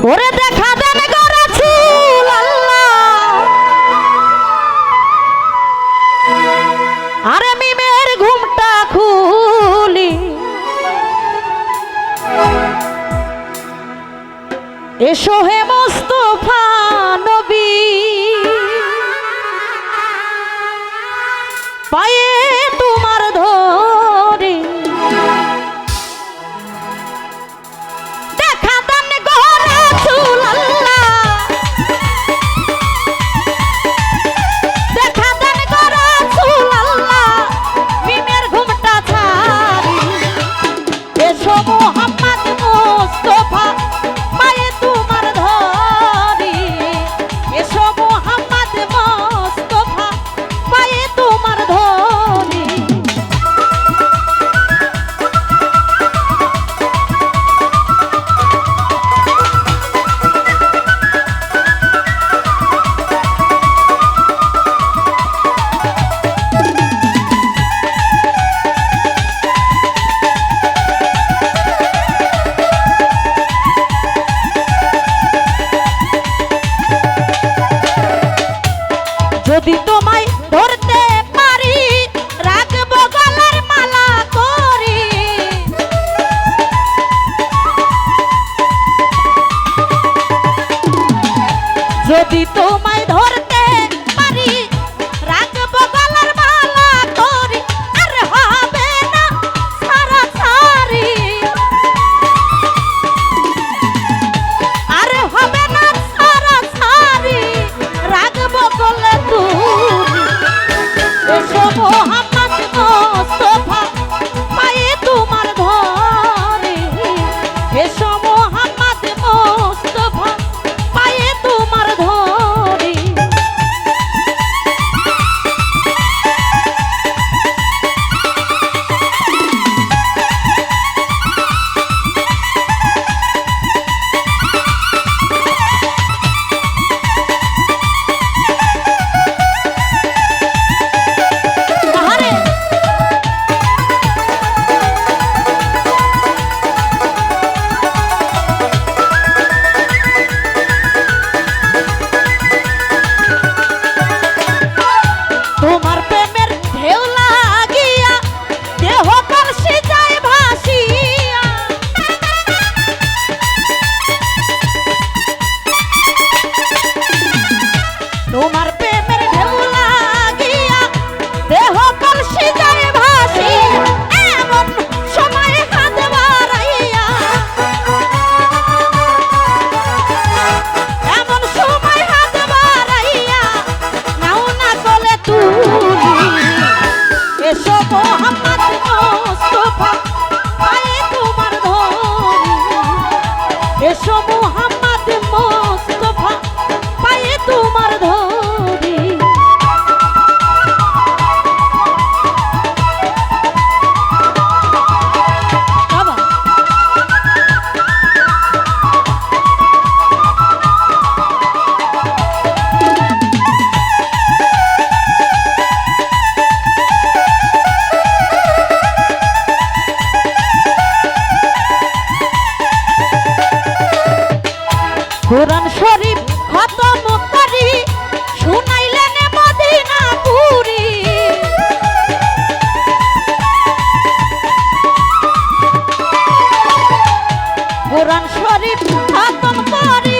ওরে দেখা দেন গো রাসূল আল্লাহ, আরে মিমের ঘুমটা খুলি, এসো হে মুস্তাফা নবী, পায়ে তোমার ধরে দেখা দেন গো রাসূল আল্লাহ, দেখা দেন গো রাসূল আল্লাহ, মিমের ঘুমটা ছাড়ি, এসো মুহাম্মদ মুস্তাফা পায়ে তোমার ধরে, এসো মুহাম্মদ মুস্তাফা পায়ে তোমার ধরে। যদি তোমায় ধরতে পারি রাখবো গলার মালা করি, যদি তোমায় ধরতে পারি রাখবো গলার মালা করি, আর হবে না ছাড়াছাড়ি, আর হবে না ছাড়াছাড়ি, রাখবো গলে তুমি, এসো মুহাম্মদ মুস্তাফা পায়ে তোমার ধরে, এসো মুহাম্মদ মুস্তাফা পায়ে তোমার ধরে। আহারে তোমার প্রেমের ঢেউ লাগিয়া দেহ কলসি যায় ভাসিয়া, তোমার প্রেমের ঢেউ লাগিয়া দেহ কলসি যায় ভাসিয়া, এমন সময় হাত বাড়াইয়া, এমন সময় হাত বাড়াইয়া নাও না গলে তুলি, এসো মুহাম্মদ মুস্তাফা পায়ে তোমার ধরি, এসো মুহাম্মদ মুস্তাফা পায়ে তোমার ধরি। বাবা কোরআন শরীফ খতম করি শুনাইলেন মদিনাপুরি, কোরআন শরীফ খতম করি